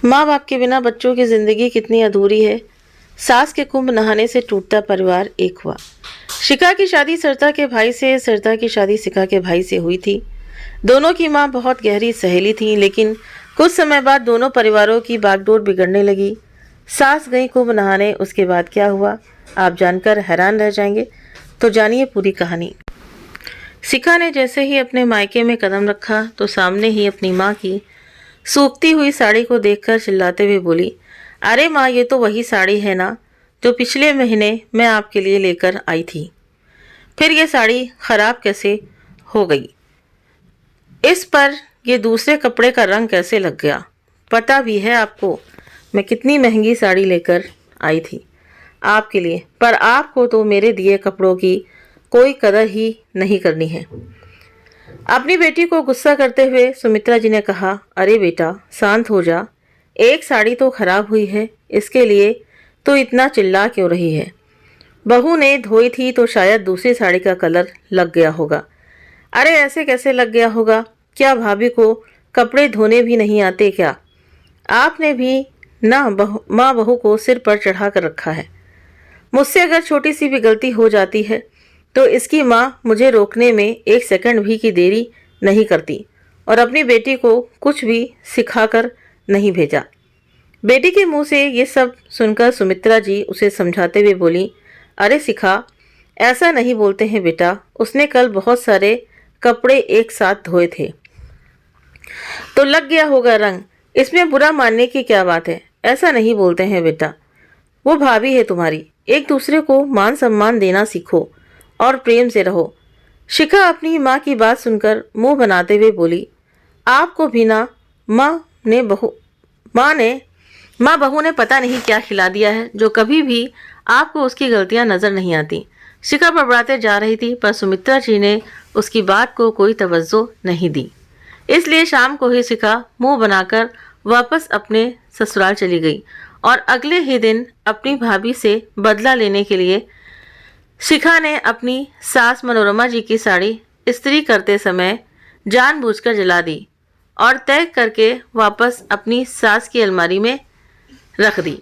माँ बाप के बिना बच्चों की जिंदगी कितनी अधूरी है। सास के कुंभ नहाने से टूटता परिवार एक हुआ। शिखा की शादी सरिता के भाई से, सरिता की शादी शिखा के भाई से हुई थी। दोनों की माँ बहुत गहरी सहेली थी, लेकिन कुछ समय बाद दोनों परिवारों की बागडोर बिगड़ने लगी। सास गई कुंभ नहाने, उसके बाद क्या हुआ आप जानकर हैरान रह जाएंगे। तो जानिए पूरी कहानी। शिखा ने जैसे ही अपने मायके में कदम रखा तो सामने ही अपनी माँ की सूखती हुई साड़ी को देखकर चिल्लाते हुए बोली, अरे माँ, ये तो वही साड़ी है ना जो पिछले महीने मैं आपके लिए लेकर आई थी। फिर ये साड़ी खराब कैसे हो गई? इस पर ये दूसरे कपड़े का रंग कैसे लग गया? पता भी है आपको मैं कितनी महंगी साड़ी लेकर आई थी आपके लिए, पर आपको तो मेरे दिए कपड़ों की कोई कदर ही नहीं करनी है। अपनी बेटी को गुस्सा करते हुए सुमित्रा जी ने कहा, अरे बेटा शांत हो जा, एक साड़ी तो खराब हुई है, इसके लिए तो इतना चिल्ला क्यों रही है? बहू ने धोई थी तो शायद दूसरी साड़ी का कलर लग गया होगा। अरे ऐसे कैसे लग गया होगा? क्या भाभी को कपड़े धोने भी नहीं आते क्या? आपने भी ना माँ बहू को सिर पर चढ़ा कर रखा है। मुझसे अगर छोटी सी भी गलती हो जाती है तो इसकी माँ मुझे रोकने में एक सेकंड भी की देरी नहीं करती और अपनी बेटी को कुछ भी सिखाकर नहीं भेजा। बेटी के मुंह से ये सब सुनकर सुमित्रा जी उसे समझाते हुए बोली, अरे शिखा, ऐसा नहीं बोलते हैं बेटा, उसने कल बहुत सारे कपड़े एक साथ धोए थे तो लग गया होगा रंग, इसमें बुरा मानने की क्या बात है? ऐसा नहीं बोलते हैं बेटा, वो भाभी है तुम्हारी, एक दूसरे को मान सम्मान देना सीखो और प्रेम से रहो। शिखा अपनी माँ की बात सुनकर मुंह बनाते हुए बोली, आपको भी ना माँ बहू ने पता नहीं क्या खिला दिया है जो कभी भी आपको उसकी गलतियां नजर नहीं आती। शिखा बड़बड़ाते जा रही थी, पर सुमित्रा जी ने उसकी बात को कोई तवज्जो नहीं दी। इसलिए शाम को ही शिखा मुंह बनाकर वापस अपने ससुराल चली गई और अगले ही दिन अपनी भाभी से बदला लेने के लिए शिखा ने अपनी सास मनोरमा जी की साड़ी इस्त्री करते समय जानबूझकर जला दी और तय करके वापस अपनी सास की अलमारी में रख दी।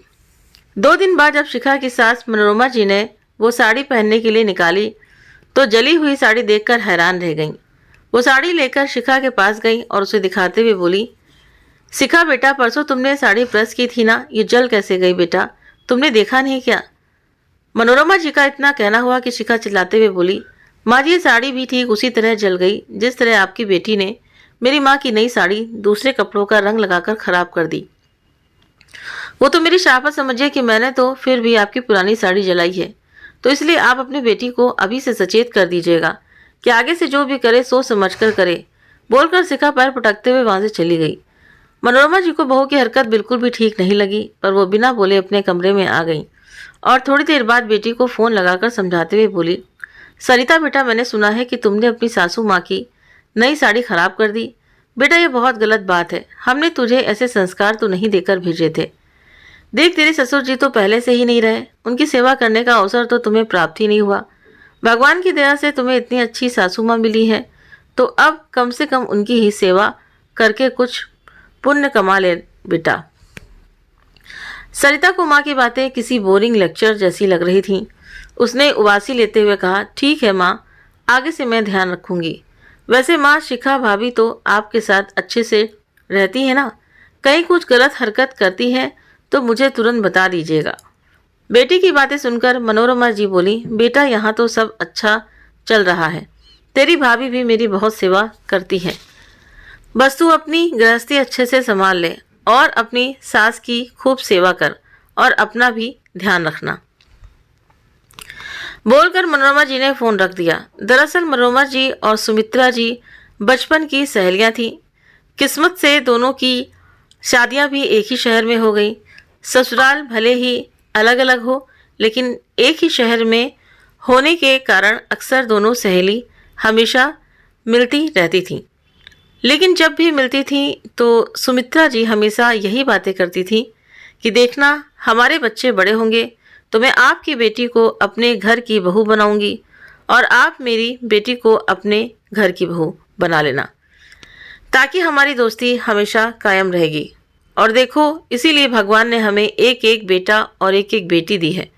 2 दिन बाद जब शिखा की सास मनोरमा जी ने वो साड़ी पहनने के लिए निकाली तो जली हुई साड़ी देखकर हैरान रह गईं। वो साड़ी लेकर शिखा के पास गई और उसे दिखाते हुए बोली, शिखा बेटा, परसों तुमने साड़ी प्रेस की थी ना, ये जल कैसे गई बेटा? तुमने देखा नहीं क्या? मनोरमा जी का इतना कहना हुआ कि शिखा चिल्लाते हुए बोली, माँ जी, ये साड़ी भी ठीक उसी तरह जल गई जिस तरह आपकी बेटी ने मेरी माँ की नई साड़ी दूसरे कपड़ों का रंग लगाकर खराब कर दी। वो तो मेरी शाफत समझिए कि मैंने तो फिर भी आपकी पुरानी साड़ी जलाई है, तो इसलिए आप अपनी बेटी को अभी से सचेत कर दीजिएगा कि आगे से जो भी करे सोच समझ कर करे। बोलकर शिखा पैर पटकते हुए वहां से चली गई। मनोरमा जी को बहू की हरकत बिल्कुल भी ठीक नहीं लगी, पर वो बिना बोले अपने कमरे में आ गई और थोड़ी देर बाद बेटी को फ़ोन लगाकर समझाते हुए बोली, सरिता बेटा, मैंने सुना है कि तुमने अपनी सासू माँ की नई साड़ी खराब कर दी। बेटा, ये बहुत गलत बात है, हमने तुझे ऐसे संस्कार तो नहीं देकर भेजे थे। देख, तेरे ससुर जी तो पहले से ही नहीं रहे, उनकी सेवा करने का अवसर तो तुम्हें प्राप्त ही नहीं हुआ। भगवान की दया से तुम्हें इतनी अच्छी सासू माँ मिली है, तो अब कम से कम उनकी ही सेवा करके कुछ पुण्य कमा ले बेटा। सरिता को माँ की बातें किसी बोरिंग लेक्चर जैसी लग रही थीं। उसने उबासी लेते हुए कहा, ठीक है माँ, आगे से मैं ध्यान रखूंगी। वैसे माँ, शिखा भाभी तो आपके साथ अच्छे से रहती है ना? कहीं कुछ गलत हरकत करती है तो मुझे तुरंत बता दीजिएगा। बेटी की बातें सुनकर मनोरमा जी बोली, बेटा, यहाँ तो सब अच्छा चल रहा है, तेरी भाभी भी मेरी बहुत सेवा करती है, बस तू अपनी गृहस्थी अच्छे से संभाल ले और अपनी सास की खूब सेवा कर और अपना भी ध्यान रखना। बोलकर मनोरमा जी ने फोन रख दिया। दरअसल मनोरमा जी और सुमित्रा जी बचपन की सहेलियां थीं। किस्मत से दोनों की शादियां भी एक ही शहर में हो गई। ससुराल भले ही अलग अलग हो, लेकिन एक ही शहर में होने के कारण अक्सर दोनों सहेली हमेशा मिलती रहती थीं। लेकिन जब भी मिलती थी तो सुमित्रा जी हमेशा यही बातें करती थी कि देखना, हमारे बच्चे बड़े होंगे तो मैं आपकी बेटी को अपने घर की बहू बनाऊंगी और आप मेरी बेटी को अपने घर की बहू बना लेना, ताकि हमारी दोस्ती हमेशा कायम रहेगी। और देखो, इसीलिए भगवान ने हमें एक एक बेटा और एक एक बेटी दी है,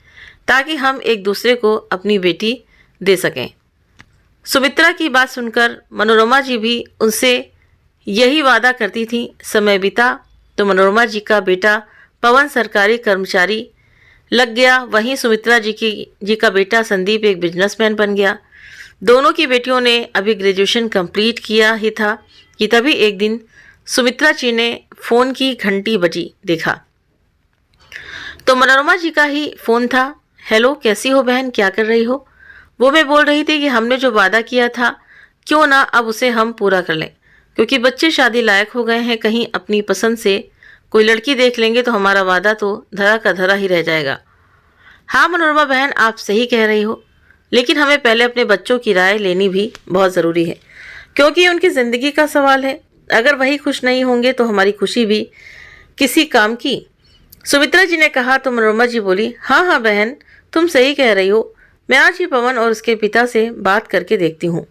ताकि हम एक दूसरे को अपनी बेटी दे सकें। सुमित्रा की बात सुनकर मनोरमा जी भी उनसे यही वादा करती थी। समय बीता तो मनोरमा जी का बेटा पवन सरकारी कर्मचारी लग गया, वहीं सुमित्रा जी का बेटा संदीप एक बिजनेसमैन बन गया। दोनों की बेटियों ने अभी ग्रेजुएशन कंप्लीट किया ही था कि तभी एक दिन सुमित्रा जी ने फ़ोन की घंटी बजी देखा तो मनोरमा जी का ही फ़ोन था। हेलो, कैसी हो बहन, क्या कर रही हो? वो मैं बोल रही थी कि हमने जो वादा किया था क्यों ना अब उसे हम पूरा कर लें, क्योंकि बच्चे शादी लायक हो गए हैं। कहीं अपनी पसंद से कोई लड़की देख लेंगे तो हमारा वादा तो धरा का धरा ही रह जाएगा। हाँ मनोरमा बहन, आप सही कह रही हो, लेकिन हमें पहले अपने बच्चों की राय लेनी भी बहुत ज़रूरी है, क्योंकि ये उनकी ज़िंदगी का सवाल है। अगर वही खुश नहीं होंगे तो हमारी खुशी भी किसी काम की। सुमित्रा जी ने कहा तो मनोरमा जी बोली, हाँ हाँ बहन, तुम सही कह रही हो। मैं आज ही पवन और उसके पिता से बात करके देखती हूँ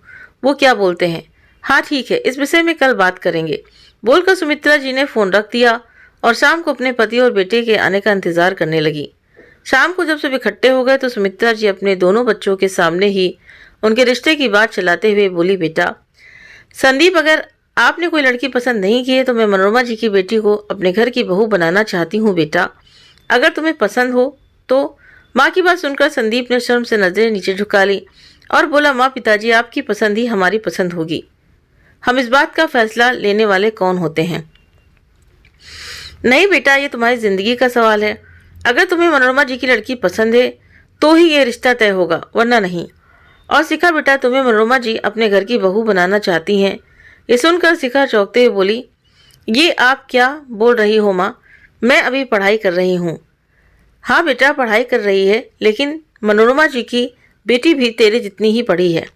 वो क्या बोलते हैं। हाँ ठीक है, इस विषय में कल बात करेंगे, बोलकर सुमित्रा जी ने फ़ोन रख दिया और शाम को अपने पति और बेटे के आने का इंतज़ार करने लगी। शाम को जब सब इकट्ठे हो गए तो सुमित्रा जी अपने दोनों बच्चों के सामने ही उनके रिश्ते की बात चलाते हुए बोली, बेटा संदीप, अगर आपने कोई लड़की पसंद नहीं की है तो मैं मनोरमा जी की बेटी को अपने घर की बहू बनाना चाहती हूँ। बेटा अगर तुम्हें पसंद हो तो। माँ की बात सुनकर संदीप ने शर्म से नजरें नीचे झुका ली और बोला, माँ पिताजी, आपकी पसंद ही हमारी पसंद होगी। हम इस बात का फैसला लेने वाले कौन होते हैं? नहीं बेटा, ये तुम्हारी जिंदगी का सवाल है। अगर तुम्हें मनोरमा जी की लड़की पसंद है तो ही ये रिश्ता तय होगा, वरना नहीं। और शिखा बेटा, तुम्हें मनोरमा जी अपने घर की बहू बनाना चाहती हैं। ये सुनकर शिखा चौंकते हुए बोली, ये आप क्या बोल रही हो माँ? मैं अभी पढ़ाई कर रही हूँ। हाँ बेटा, पढ़ाई कर रही है, लेकिन मनोरमा जी की बेटी भी तेरे जितनी ही पढ़ी है।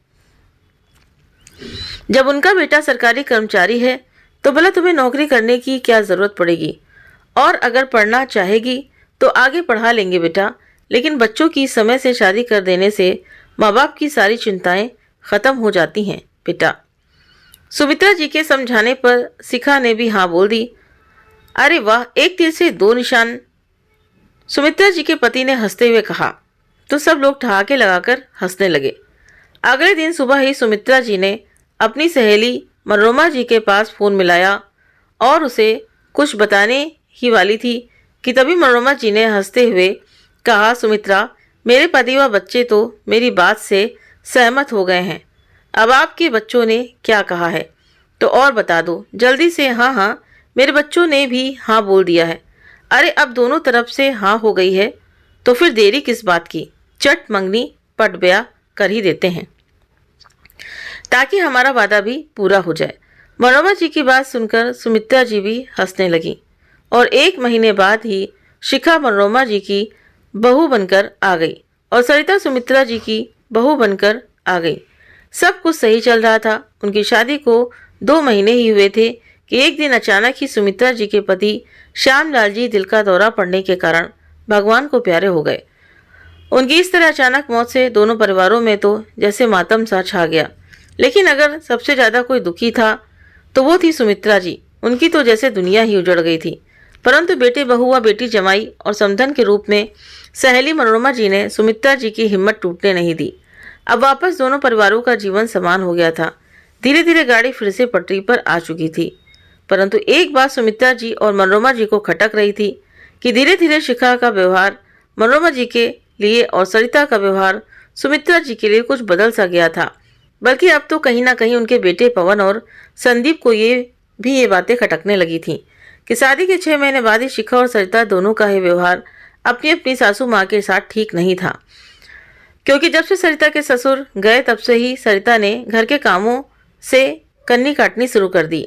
जब उनका बेटा सरकारी कर्मचारी है तो भला तुम्हें नौकरी करने की क्या ज़रूरत पड़ेगी? और अगर पढ़ना चाहेगी तो आगे पढ़ा लेंगे बेटा, लेकिन बच्चों की समय से शादी कर देने से माँ बाप की सारी चिंताएं ख़त्म हो जाती हैं बेटा। सुमित्रा जी के समझाने पर शिखा ने भी हाँ बोल दी। अरे वाह, एक तीर से दो निशान, सुमित्रा जी के पति ने हंसते हुए कहा। तो सब लोग ठहाके लगाकर हंसने लगे। अगले दिन सुबह ही सुमित्रा जी ने अपनी सहेली मनोरमा जी के पास फ़ोन मिलाया और उसे कुछ बताने ही वाली थी कि तभी मनोरमा जी ने हंसते हुए कहा, सुमित्रा, मेरे पति व बच्चे तो मेरी बात से सहमत हो गए हैं। अब आपके बच्चों ने क्या कहा है तो और बता दो जल्दी से। हाँ हाँ, मेरे बच्चों ने भी हाँ बोल दिया है। अरे अब दोनों तरफ से हाँ हो गई है तो फिर देरी किस बात की? चट मंगनी पट ब्याह कर ही देते हैं, ताकि हमारा वादा भी पूरा हो जाए। मनोरमा जी की बात सुनकर सुमित्रा जी भी हंसने लगी और 1 महीने बाद ही शिखा मनोरमा जी की बहू बनकर आ गई और सरिता सुमित्रा जी की बहू बनकर आ गई। सब कुछ सही चल रहा था। उनकी शादी को 2 महीने ही हुए थे कि एक दिन अचानक ही सुमित्रा जी के पति श्यामलाल जी दिल का दौरा पड़ने के कारण भगवान को प्यारे हो गए। उनकी इस तरह अचानक मौत से दोनों परिवारों में तो जैसे मातम सा छा गया। लेकिन अगर सबसे ज़्यादा कोई दुखी था तो वो थी सुमित्रा जी। उनकी तो जैसे दुनिया ही उजड़ गई थी। परंतु बेटे बहू व बेटी जमाई और समधन के रूप में सहेली मनोरमा जी ने सुमित्रा जी की हिम्मत टूटने नहीं दी। अब वापस दोनों परिवारों का जीवन समान हो गया था। धीरे धीरे गाड़ी फिर से पटरी पर आ चुकी थी। परंतु एक बात सुमित्रा जी और मनोरमा जी को खटक रही थी कि धीरे धीरे शिखा का व्यवहार मनोरमा जी के लिए और सरिता का व्यवहार सुमित्रा जी के लिए कुछ बदल सा गया था। बल्कि अब तो कहीं ना कहीं उनके बेटे पवन और संदीप को ये बातें खटकने लगी थी कि शादी के 6 महीने बाद ही शिखा और सरिता दोनों का ही व्यवहार अपनी अपनी सासू माँ के साथ ठीक नहीं था। क्योंकि जब से सरिता के ससुर गए तब से ही सरिता ने घर के कामों से कन्नी काटनी शुरू कर दी।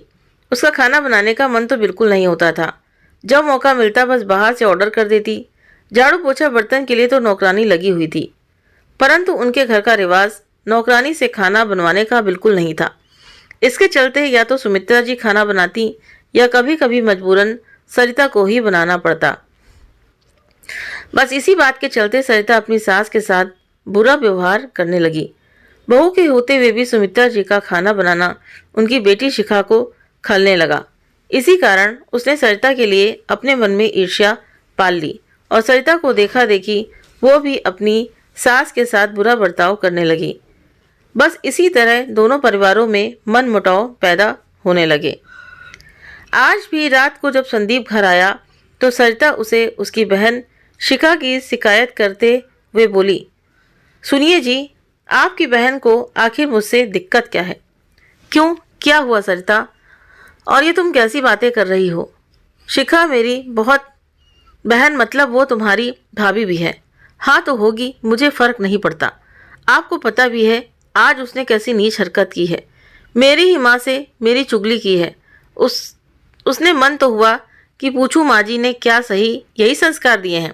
उसका खाना बनाने का मन तो बिल्कुल नहीं होता था। जब मौका मिलता बस बाहर से ऑर्डर कर देती। झाड़ू पोछा बर्तन के लिए तो नौकरानी लगी हुई थी, परंतु उनके घर का रिवाज नौकरानी से खाना बनवाने का बिल्कुल नहीं था। इसके चलते या तो सुमित्रा जी खाना बनाती या कभी कभी मजबूरन सरिता को ही बनाना पड़ता। बस इसी बात के चलते सरिता अपनी सास के साथ बुरा व्यवहार करने लगी। बहू के होते हुए भी सुमित्रा जी का खाना बनाना उनकी बेटी शिखा को खलने लगा। इसी कारण उसने सरिता के लिए अपने मन में ईर्ष्या पाल ली और सरिता को देखा देखी वो भी अपनी सास के साथ बुरा बर्ताव करने लगी। बस इसी तरह दोनों परिवारों में मनमुटाव पैदा होने लगे। आज भी रात को जब संदीप घर आया तो सरिता उसे उसकी बहन शिखा की शिकायत करते हुए बोली, सुनिए जी, आपकी बहन को आखिर मुझसे दिक्कत क्या है? क्यों, क्या हुआ सरिता? और ये तुम कैसी बातें कर रही हो? शिखा मेरी बहुत बहन, मतलब वो तुम्हारी भाभी भी है। हाँ तो होगी, मुझे फर्क नहीं पड़ता। आपको पता भी है आज उसने कैसी नीच हरकत की है। मेरी ही माँ से मेरी चुगली की है। उसने मन तो हुआ कि पूछूं माँ जी ने क्या सही यही संस्कार दिए हैं।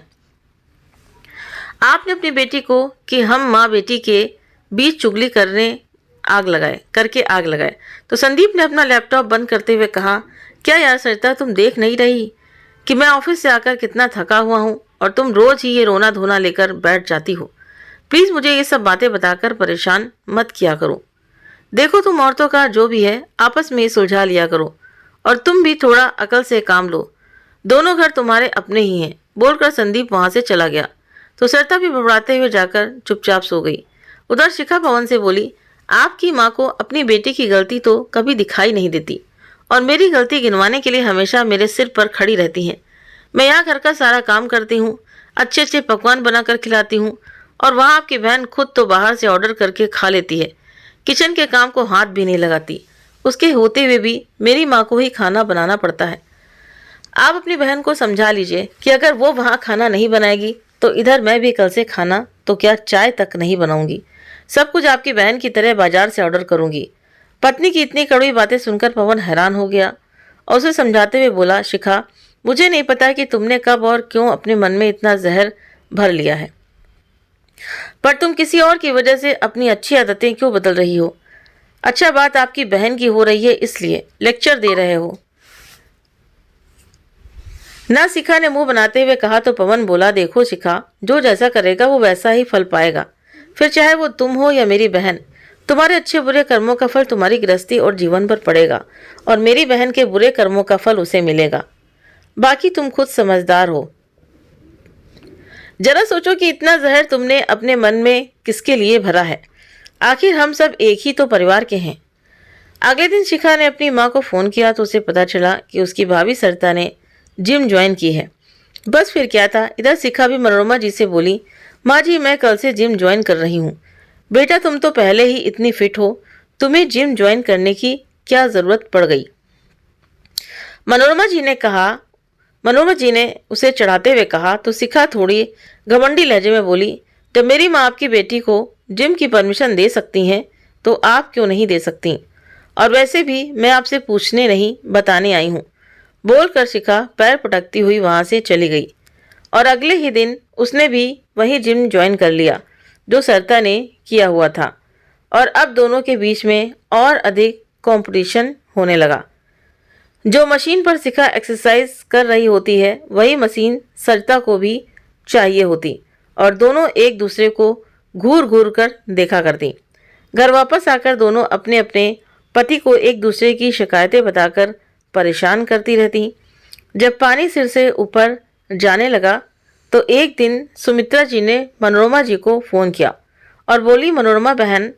आपने अपनी बेटी को कि हम माँ बेटी के बीच चुगली करके आग लगाए। तो संदीप ने अपना लैपटॉप बंद करते हुए कहा, क्या यार सरिता, तुम देख नहीं रही कि मैं ऑफिस से आकर कितना थका हुआ हूँ और तुम रोज ही ये रोना धोना लेकर बैठ जाती हो। प्लीज़ मुझे ये सब बातें बताकर परेशान मत किया करो। देखो तुम औरतों का जो भी है आपस में ही सुलझा लिया करो और तुम भी थोड़ा अकल से काम लो। दोनों घर तुम्हारे अपने ही हैं। बोलकर संदीप वहाँ से चला गया तो सरिता भी घबराते हुए जाकर चुपचाप सो गई। उधर शिखा पवन से बोली, आपकी माँ को अपनी बेटी की गलती तो कभी दिखाई नहीं देती और मेरी गलती गिनवाने के लिए हमेशा मेरे सिर पर खड़ी रहती हैं। मैं यहाँ घर का सारा काम करती हूँ, अच्छे अच्छे पकवान बनाकर खिलाती हूँ और वहाँ आपकी बहन खुद तो बाहर से ऑर्डर करके खा लेती है। किचन के काम को हाथ भी नहीं लगाती। उसके होते हुए भी मेरी माँ को ही खाना बनाना पड़ता है। आप अपनी बहन को समझा लीजिए कि अगर वो वहाँ खाना नहीं बनाएगी तो इधर मैं भी कल से खाना तो क्या चाय तक नहीं बनाऊंगी। सब कुछ आपकी बहन की तरह बाजार से ऑर्डर करूंगी। पत्नी की इतनी कड़वी बातें सुनकर पवन हैरान हो गया और उसे समझाते हुए बोला, शिखा, मुझे नहीं पता कि तुमने कब और क्यों अपने मन में इतना जहर भर लिया है, पर तुम किसी और की वजह से अपनी अच्छी आदतें क्यों बदल रही हो? अच्छा बात आपकी बहन की हो रही है इसलिए लेक्चर दे रहे हो ना? शिखा ने मुंह बनाते हुए कहा तो पवन बोला, देखो शिखा, जो जैसा करेगा वो वैसा ही फल पाएगा। फिर चाहे वो तुम हो या मेरी बहन, तुम्हारे अच्छे बुरे कर्मों का फल तुम्हारी गृहस्थी और जीवन पर पड़ेगा और मेरी बहन के बुरे कर्मों का फल उसे मिलेगा। बाकी तुम खुद समझदार हो। जरा सोचो कि इतना जहर तुमने अपने मन में किसके लिए भरा है? आखिर हम सब एक ही तो परिवार के हैं। अगले दिन शिखा ने अपनी माँ को फ़ोन किया तो उसे पता चला कि उसकी भाभी सरिता ने जिम ज्वाइन की है। बस फिर क्या था, इधर शिखा भी मनोरमा जी से बोली, माँ जी, मैं कल से जिम ज्वाइन कर रही हूँ। बेटा, तुम तो पहले ही इतनी फिट हो, तुम्हें जिम ज्वाइन करने की क्या ज़रूरत पड़ गई? मनोरमा जी ने उसे चढ़ाते हुए कहा तो शिखा थोड़ी घमंडी लहजे में बोली, जब मेरी माँ आपकी बेटी को जिम की परमिशन दे सकती हैं तो आप क्यों नहीं दे सकती? और वैसे भी मैं आपसे पूछने नहीं बताने आई हूँ। बोलकर शिखा पैर पटकती हुई वहाँ से चली गई और अगले ही दिन उसने भी वही जिम ज्वाइन कर लिया जो सरिता ने किया हुआ था और अब दोनों के बीच में और अधिक कंपटीशन होने लगा। जो मशीन पर शिखा एक्सरसाइज कर रही होती है वही मशीन सरिता को भी चाहिए होती और दोनों एक दूसरे को घूर घूर कर देखा करती। घर वापस आकर दोनों अपने अपने पति को एक दूसरे की शिकायतें बताकर परेशान करती रहती। जब पानी सिर से ऊपर जाने लगा तो एक दिन सुमित्रा जी ने मनोरमा जी को फ़ोन किया और बोली, मनोरमा बहन,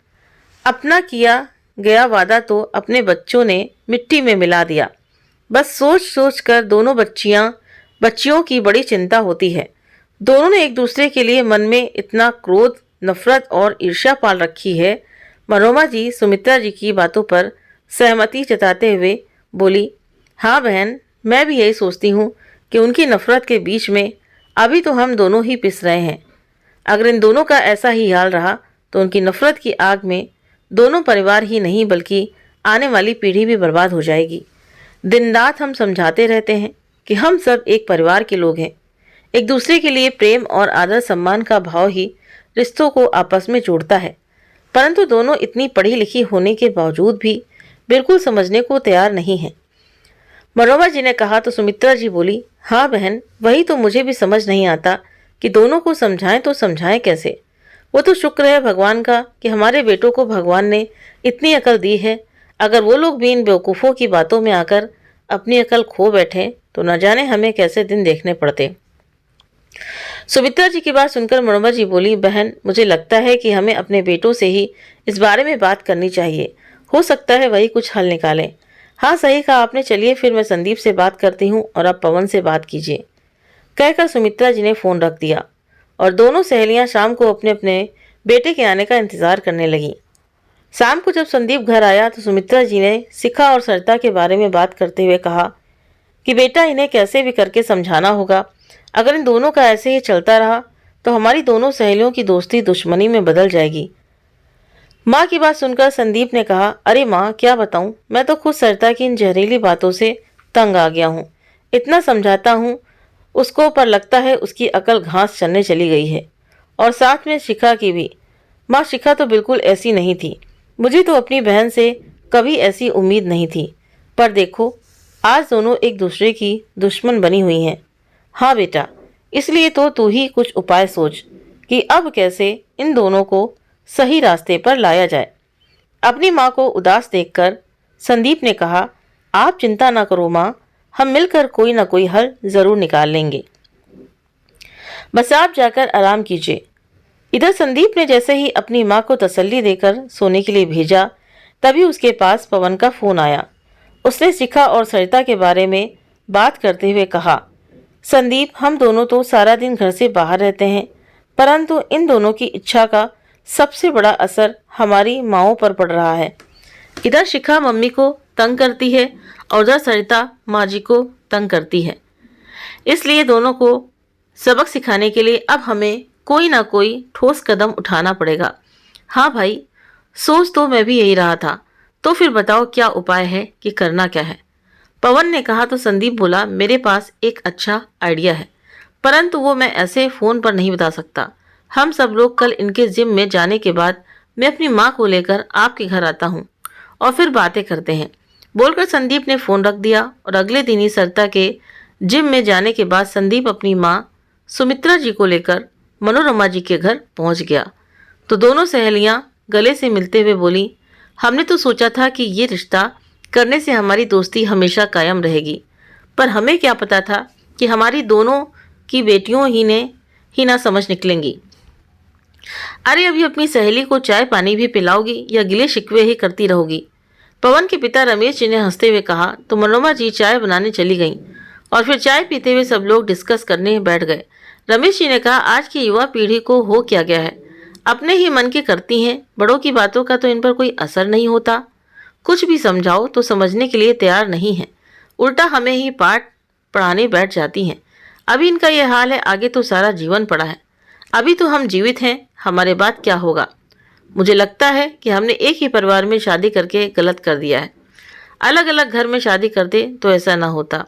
अपना किया गया वादा तो अपने बच्चों ने मिट्टी में मिला दिया। बस सोच सोच कर दोनों बच्चियों की बड़ी चिंता होती है। दोनों ने एक दूसरे के लिए मन में इतना क्रोध, नफरत और ईर्ष्या पाल रखी है। मनोरमा जी सुमित्रा जी की बातों पर सहमति जताते हुए बोली, हाँ बहन, मैं भी यही सोचती हूँ कि उनकी नफरत के बीच में अभी तो हम दोनों ही पिस रहे हैं। अगर इन दोनों का ऐसा ही हाल रहा तो उनकी नफरत की आग में दोनों परिवार ही नहीं बल्कि आने वाली पीढ़ी भी बर्बाद हो जाएगी। दिन रात हम समझाते रहते हैं कि हम सब एक परिवार के लोग हैं। एक दूसरे के लिए प्रेम और आदर सम्मान का भाव ही रिश्तों को आपस में जोड़ता है, परंतु दोनों इतनी पढ़ी लिखी होने के बावजूद भी बिल्कुल समझने को तैयार नहीं हैं। मनोरमा जी ने कहा तो सुमित्रा जी बोली, हाँ बहन, वही तो मुझे भी समझ नहीं आता कि दोनों को समझाएं तो समझाएं कैसे। वो तो शुक्र है भगवान का कि हमारे बेटों को भगवान ने इतनी अकल दी है। अगर वो लोग भी इन बेवकूफ़ों की बातों में आकर अपनी अकल खो बैठे तो न जाने हमें कैसे दिन देखने पड़ते। सुमित्रा जी की बात सुनकर मनोरमा जी बोली, बहन मुझे लगता है कि हमें अपने बेटों से ही इस बारे में बात करनी चाहिए, हो सकता है वही कुछ हल निकालें। हाँ सही कहा आपने, चलिए फिर मैं संदीप से बात करती हूँ और आप पवन से बात कीजिए, कहकर सुमित्रा जी ने फोन रख दिया और दोनों सहेलियां शाम को अपने अपने बेटे के आने का इंतजार करने लगीं। शाम को जब संदीप घर आया तो सुमित्रा जी ने शिखा और सरिता के बारे में बात करते हुए कहा कि बेटा इन्हें कैसे भी करके समझाना होगा। अगर इन दोनों का ऐसे ही चलता रहा तो हमारी दोनों सहेलियों की दोस्ती दुश्मनी में बदल जाएगी। माँ की बात सुनकर संदीप ने कहा, अरे माँ क्या बताऊं, मैं तो खुद सरिता की इन जहरीली बातों से तंग आ गया हूँ। इतना समझाता हूँ उसको पर लगता है उसकी अकल घास चलने चली गई है, और साथ में शिखा की भी। माँ शिखा तो बिल्कुल ऐसी नहीं थी, मुझे तो अपनी बहन से कभी ऐसी उम्मीद नहीं थी, पर देखो आज दोनों एक दूसरे की दुश्मन बनी हुई हैं। हाँ बेटा, इसलिए तो तू ही कुछ उपाय सोच कि अब कैसे इन दोनों को सही रास्ते पर लाया जाए। अपनी माँ को उदास देखकर संदीप ने कहा, आप चिंता ना करो माँ, हम मिलकर कोई ना कोई हल जरूर निकाल लेंगे, बस आप जाकर आराम कीजिए। इधर संदीप ने जैसे ही अपनी माँ को तसल्ली देकर सोने के लिए भेजा, तभी उसके पास पवन का फोन आया। उसने शिखा और सरिता के बारे में बात करते हुए कहा, संदीप हम दोनों तो सारा दिन घर से बाहर रहते हैं, परंतु इन दोनों की इच्छा का सबसे बड़ा असर हमारी माँओं पर पड़ रहा है। इधर शिखा मम्मी को तंग करती है और उधर सरिता माँ जी को तंग करती है, इसलिए दोनों को सबक सिखाने के लिए अब हमें कोई ना कोई ठोस कदम उठाना पड़ेगा। हाँ भाई, सोच तो मैं भी यही रहा था, तो फिर बताओ क्या उपाय है कि करना क्या है। पवन ने कहा तो संदीप बोला, मेरे पास एक अच्छा आइडिया है, परंतु वो मैं ऐसे फ़ोन पर नहीं बता सकता। हम सब लोग कल इनके जिम में जाने के बाद मैं अपनी माँ को लेकर आपके घर आता हूँ और फिर बातें करते हैं, बोलकर संदीप ने फ़ोन रख दिया। और अगले दिन ही सरिता के जिम में जाने के बाद संदीप अपनी माँ सुमित्रा जी को लेकर मनोरमा जी के घर पहुँच गया तो दोनों सहेलियाँ गले से मिलते हुए बोली, हमने तो सोचा था कि ये रिश्ता करने से हमारी दोस्ती हमेशा कायम रहेगी, पर हमें क्या पता था कि हमारी दोनों की बेटियों ही ना समझ निकलेंगी। अरे अभी अपनी सहेली को चाय पानी भी पिलाओगी या गिले शिकवे ही करती रहोगी। पवन के पिता रमेश जी ने हंसते हुए कहा तो मनोरमा जी चाय बनाने चली गईं और फिर चाय पीते हुए सब लोग डिस्कस करने बैठ गए। रमेश जी ने कहा, आज की युवा पीढ़ी को हो क्या गया है, अपने ही मन के करती हैं, बड़ों की बातों का तो इन पर कोई असर नहीं होता। कुछ भी समझाओ तो समझने के लिए तैयार नहीं है, उल्टा हमें ही पाठ पढ़ाने बैठ जाती हैं। अभी इनका ये हाल है, आगे तो सारा जीवन पड़ा है। अभी तो हम जीवित हैं, हमारे बाद क्या होगा। मुझे लगता है कि हमने एक ही परिवार में शादी करके गलत कर दिया है, अलग अलग घर में शादी करते तो ऐसा ना होता।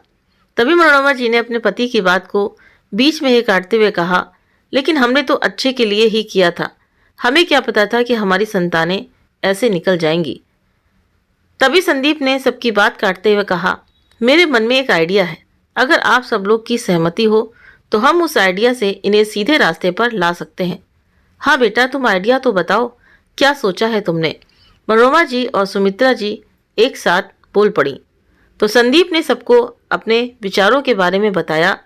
तभी मनोरमा जी ने अपने पति की बात को बीच में ही काटते हुए कहा, लेकिन हमने तो अच्छे के लिए ही किया था, हमें क्या पता था कि हमारी संतानें ऐसे निकल जाएंगी। तभी संदीप ने सबकी बात काटते हुए कहा, मेरे मन में एक आइडिया है, अगर आप सब लोग की सहमति हो तो हम उस आइडिया से इन्हें सीधे रास्ते पर ला सकते हैं। हाँ बेटा, तुम आइडिया तो बताओ, क्या सोचा है तुमने। मनोरमा जी और सुमित्रा जी एक साथ बोल पड़ी तो संदीप ने सबको अपने विचारों के बारे में बताया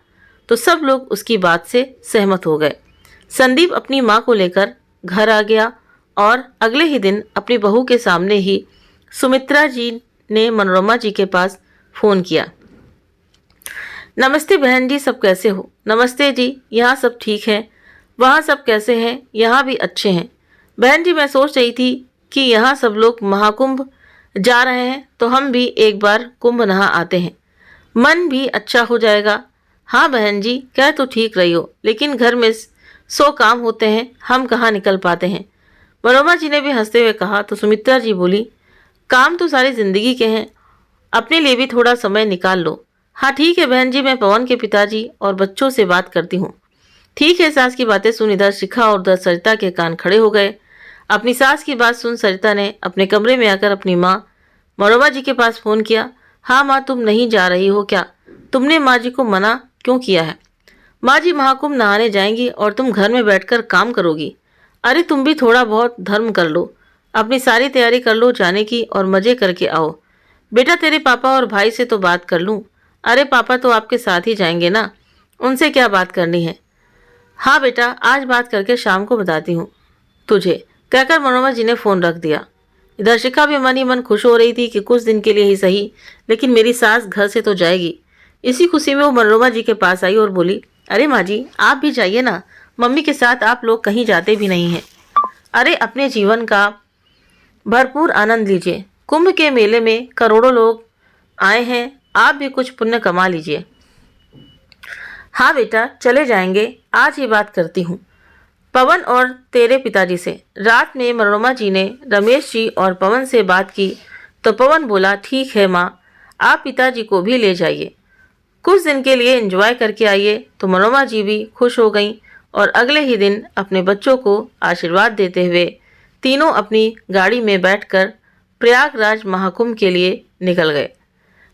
तो सब लोग उसकी बात से सहमत हो गए। संदीप अपनी माँ को लेकर घर आ गया और अगले ही दिन अपनी बहू के सामने ही सुमित्रा जी ने मनोरमा जी के पास फ़ोन किया। नमस्ते बहन जी, सब कैसे हो। नमस्ते जी, यहाँ सब ठीक है। वहाँ सब कैसे हैं। यहाँ भी अच्छे हैं। बहन जी, मैं सोच रही थी कि यहाँ सब लोग महाकुंभ जा रहे हैं तो हम भी एक बार कुंभ नहा आते हैं, मन भी अच्छा हो जाएगा। हाँ बहन जी, कह तो ठीक रही हो, लेकिन घर में 100 काम होते हैं, हम कहाँ निकल पाते हैं। मनोरमा जी ने भी हंसते हुए कहा तो सुमित्रा जी बोली, काम तो सारी जिंदगी के हैं, अपने लिए भी थोड़ा समय निकाल लो। हाँ ठीक है बहन जी, मैं पवन के पिताजी और बच्चों से बात करती हूँ। ठीक है। सास की बातें सुन इधर शिखा और उधर सरिता के कान खड़े हो गए। अपनी सास की बात सुन सरिता ने अपने कमरे में आकर अपनी माँ मनोरमा जी के पास फ़ोन किया। हाँ माँ, तुम नहीं जा रही हो क्या? तुमने माँ जी को मना क्यों किया है? माँ जी महाकुंभ नहाने जाएंगी और तुम घर में बैठकर काम करोगी। अरे तुम भी थोड़ा बहुत धर्म कर लो, अपनी सारी तैयारी कर लो जाने की और मज़े करके आओ। बेटा तेरे पापा और भाई से तो बात कर लूं। अरे पापा तो आपके साथ ही जाएंगे ना, उनसे क्या बात करनी है। हाँ बेटा, आज बात करके शाम को बताती हूँ तुझे, कहकर मनोरमा जी ने फोन रख दिया। इधर शिखा भी मन ही मन खुश हो रही थी कि कुछ दिन के लिए ही सही, लेकिन मेरी सास घर से तो जाएगी। इसी खुशी में वो मनोरमा जी के पास आई और बोली, अरे माँ जी आप भी जाइए ना, मम्मी के साथ आप लोग कहीं जाते भी नहीं हैं। अरे अपने जीवन का भरपूर आनंद लीजिए, कुंभ के मेले में करोड़ों लोग आए हैं, आप भी कुछ पुण्य कमा लीजिए। हाँ बेटा चले जाएंगे, आज ही बात करती हूँ पवन और तेरे पिताजी से। रात में मनोरमा जी ने रमेश जी और पवन से बात की तो पवन बोला, ठीक है माँ, आप पिताजी को भी ले जाइए, कुछ दिन के लिए एंजॉय करके आइए। तो मनोरमा जी भी खुश हो गईं और अगले ही दिन अपने बच्चों को आशीर्वाद देते हुए तीनों अपनी गाड़ी में बैठकर प्रयागराज महाकुंभ के लिए निकल गए।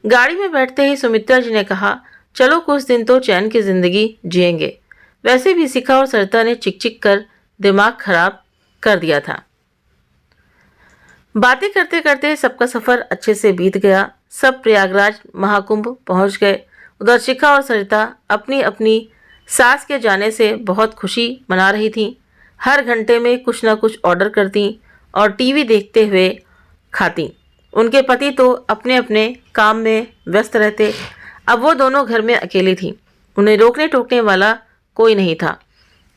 गाड़ी में बैठते ही सुमित्रा जी ने कहा, चलो कुछ दिन तो चैन की जिंदगी जिएंगे। वैसे भी शिखा और सरिता ने चिक चिक कर दिमाग खराब कर दिया था। बातें करते करते सबका सफर अच्छे से बीत गया। सब प्रयागराज महाकुंभ पहुंच गए। उधर शिखा और सरिता अपनी अपनी सास के जाने से बहुत खुशी मना रही थीं। हर घंटे में कुछ ना कुछ ऑर्डर करती और टीवी देखते हुए खाती। उनके पति तो अपने अपने काम में व्यस्त रहते। अब वो दोनों घर में अकेली थीं। उन्हें रोकने टोकने वाला कोई नहीं था।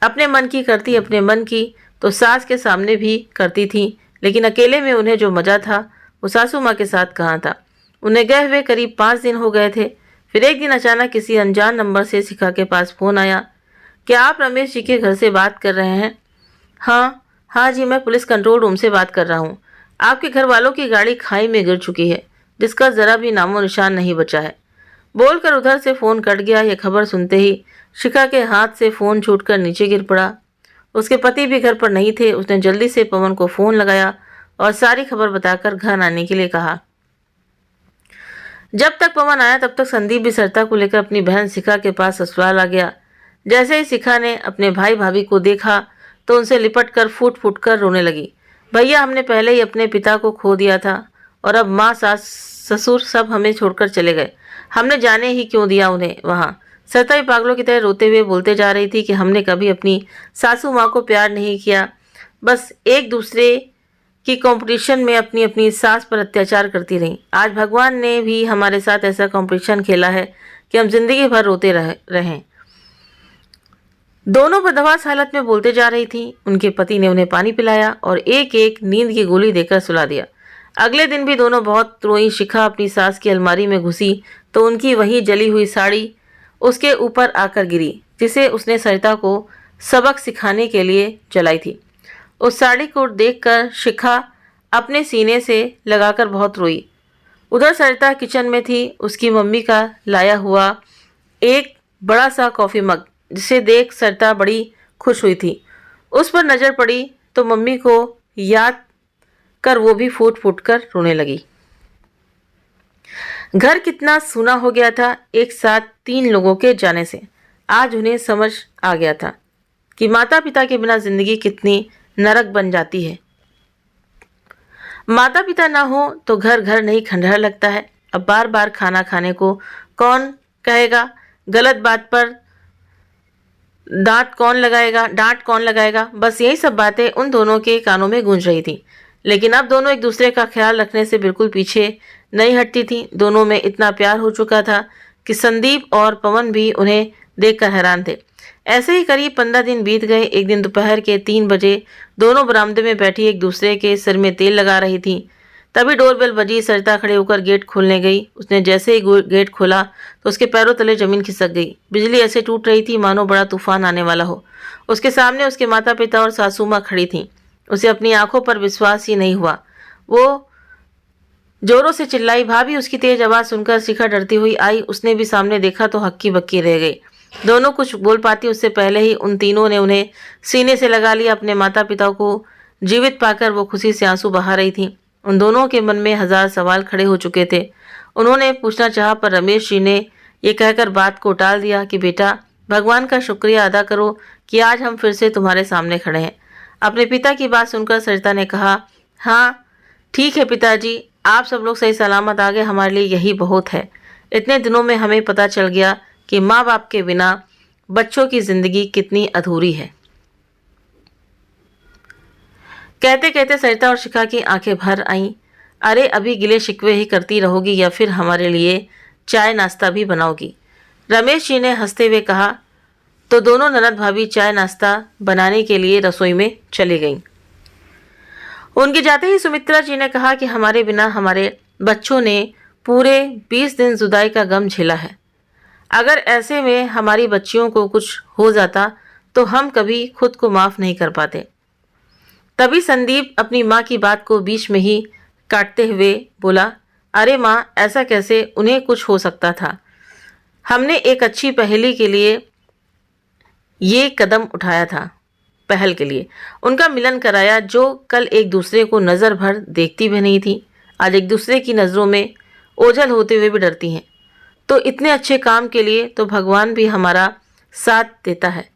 अपने मन की करती अपने मन की तो सास के सामने भी करती थी, लेकिन अकेले में उन्हें जो मज़ा था वो सासू माँ के साथ कहाँ था। उन्हें गए हुए करीब 5 दिन हो गए थे। फिर एक दिन अचानक किसी अनजान नंबर से शिखा के पास फ़ोन आया। क्या आप रमेश जी के घर से बात कर रहे हैं? हाँ जी, मैं पुलिस कंट्रोल रूम से बात कर रहा हूँ। आपके घर वालों की गाड़ी खाई में गिर चुकी है, जिसका ज़रा भी नामो निशान नहीं बचा है। बोलकर उधर से फ़ोन कट गया। यह खबर सुनते ही शिखा के हाथ से फ़ोन छूटकर नीचे गिर पड़ा। उसके पति भी घर पर नहीं थे। उसने जल्दी से पवन को फ़ोन लगाया और सारी खबर बताकर घर आने के लिए कहा। जब तक पवन आया तब तक संदीप भी सरिता को लेकर अपनी बहन शिखा के पास ससुराल आ गया। जैसे ही शिखा ने अपने भाई भाभी को देखा तो उनसे लिपट कर फूट फूट कर रोने लगी। भैया, हमने पहले ही अपने पिता को खो दिया था और अब माँ, सास, ससुर सब हमें छोड़कर चले गए। हमने जाने ही क्यों दिया उन्हें वहाँ। सरिता भी पागलों की तरह रोते हुए बोलते जा रही थी कि हमने कभी अपनी सासू माँ को प्यार नहीं किया, बस एक दूसरे की कंपटीशन में अपनी अपनी सास पर अत्याचार करती रही। आज भगवान ने भी हमारे साथ ऐसा कंपटीशन खेला है कि हम जिंदगी भर रोते रहें। दोनों बदहवास हालत में बोलते जा रही थी। उनके पति ने उन्हें पानी पिलाया और एक एक नींद की गोली देकर सुला दिया। अगले दिन भी दोनों बहुत रोई। शिखा अपनी सास की अलमारी में घुसी तो उनकी वही जली हुई साड़ी उसके ऊपर आकर गिरी, जिसे उसने सरिता को सबक सिखाने के लिए जलाई थी। उस साड़ी को देखकर शिखा अपने सीने से लगाकर बहुत रोई। उधर सरिता किचन में थी। उसकी मम्मी का लाया हुआ एक बड़ा सा कॉफ़ी मग, जिसे देख सरिता बड़ी खुश हुई थी। उस पर नज़र पड़ी तो मम्मी को याद कर वो भी फूट फूट कर रोने लगी। घर कितना सूना हो गया था एक साथ 3 लोगों के जाने से। आज उन्हें समझ आ गया था कि माता पिता के बिना जिंदगी कितनी नरक बन जाती है। माता पिता ना हो तो घर घर नहीं खंडहर लगता है। अब बार बार खाना खाने को कौन कहेगा? गलत बात पर डांट कौन लगाएगा? बस यही सब बातें उन दोनों के कानों में गूंज रही थी। लेकिन अब दोनों एक दूसरे का ख्याल रखने से बिल्कुल पीछे नहीं हटती थी। दोनों में इतना प्यार हो चुका था कि संदीप और पवन भी उन्हें देखकर हैरान थे। ऐसे ही करीब 15 दिन बीत गए। एक दिन दोपहर के 3 बजे दोनों बरामदे में बैठी एक दूसरे के सिर में तेल लगा रही थी। तभी डोरबेल बजी। सरिता खड़े होकर गेट खोलने गई। उसने जैसे ही गेट खोला तो उसके पैरों तले जमीन खिसक गई। बिजली ऐसे टूट रही थी मानो बड़ा तूफान आने वाला हो। उसके सामने उसके माता पिता और सासू माँ खड़ी थीं। उसे अपनी आंखों पर विश्वास ही नहीं हुआ। वो जोरों से चिल्लाई। भाभी! उसकी तेज आवाज़ सुनकर शिखा डरती हुई आई। उसने भी सामने देखा तो हक्की बक्की रह गई। दोनों कुछ बोल पाती उससे पहले ही उन तीनों ने उन्हें सीने से लगा लिया। अपने माता पिता को जीवित पाकर वो खुशी से आंसू बहा रही थी। उन दोनों के मन में 1000 सवाल खड़े हो चुके थे। उन्होंने पूछना चाहा पर रमेश जी ने ये कहकर बात को टाल दिया कि बेटा, भगवान का शुक्रिया अदा करो कि आज हम फिर से तुम्हारे सामने खड़े हैं। अपने पिता की बात सुनकर सरिता ने कहा, हाँ ठीक है पिताजी, आप सब लोग सही सलामत आ गए, हमारे लिए यही बहुत है। इतने दिनों में हमें पता चल गया कि माँ बाप के बिना बच्चों की जिंदगी कितनी अधूरी है। कहते कहते सरिता और शिखा की आंखें भर आईं। अरे अभी गिले शिकवे ही करती रहोगी या फिर हमारे लिए चाय नाश्ता भी बनाओगी? रमेश जी ने हंसते हुए कहा। तो दोनों ननद भाभी चाय नाश्ता बनाने के लिए रसोई में चली गईं। उनके जाते ही सुमित्रा जी ने कहा कि हमारे बिना हमारे बच्चों ने पूरे 20 दिन जुदाई का गम झेला है। अगर ऐसे में हमारी बच्चियों को कुछ हो जाता तो हम कभी खुद को माफ़ नहीं कर पाते। तभी संदीप अपनी माँ की बात को बीच में ही काटते हुए बोला, अरे माँ, ऐसा कैसे? उन्हें कुछ हो सकता था। हमने एक अच्छी पहेली के लिए ये कदम उठाया था। पहल के लिए उनका मिलन कराया, जो कल एक दूसरे को नज़र भर देखती भी नहीं थी, आज एक दूसरे की नज़रों में ओझल होते हुए भी डरती हैं। तो इतने अच्छे काम के लिए तो भगवान भी हमारा साथ देता है।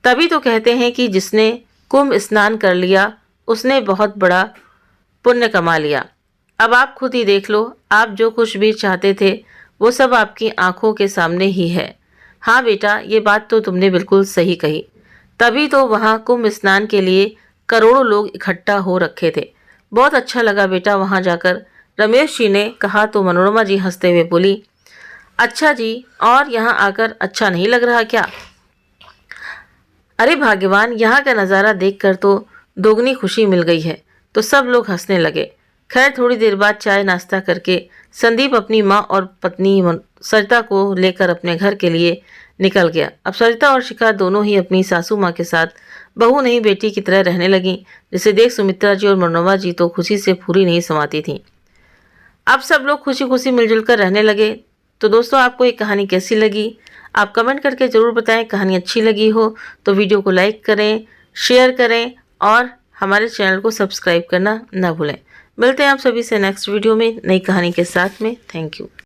तभी तो कहते हैं कि जिसने कुंभ स्नान कर लिया उसने बहुत बड़ा पुण्य कमा लिया। अब आप खुद ही देख लो, आप जो कुछ भी चाहते थे वो सब आपकी आंखों के सामने ही है। हाँ बेटा, ये बात तो तुमने बिल्कुल सही कही। तभी तो वहाँ कुंभ स्नान के लिए करोड़ों लोग इकट्ठा हो रखे थे। बहुत अच्छा लगा बेटा वहाँ जाकर, रमेश जी ने कहा। तो मनोरमा जी हंसते हुए बोली, अच्छा जी, और यहाँ आकर अच्छा नहीं लग रहा क्या? अरे भाग्यवान, यहाँ का नज़ारा देखकर तो दोगुनी खुशी मिल गई है। तो सब लोग हंसने लगे। खैर थोड़ी देर बाद चाय नाश्ता करके संदीप अपनी माँ और पत्नी सरिता को लेकर अपने घर के लिए निकल गया। अब सरिता और शिखा दोनों ही अपनी सासू माँ के साथ बहू नहीं बेटी की तरह रहने लगीं, जिसे देख सुमित्रा जी और मनोरमा जी तो खुशी से पूरी नहीं समाती थीं। अब सब लोग खुशी खुशी मिलजुल कर रहने लगे। तो दोस्तों, आपको ये कहानी कैसी लगी? आप कमेंट करके ज़रूर बताएं। कहानी अच्छी लगी हो तो वीडियो को लाइक करें, शेयर करें और हमारे चैनल को सब्सक्राइब करना ना भूलें। मिलते हैं आप सभी से नेक्स्ट वीडियो में नई कहानी के साथ में। Thank you.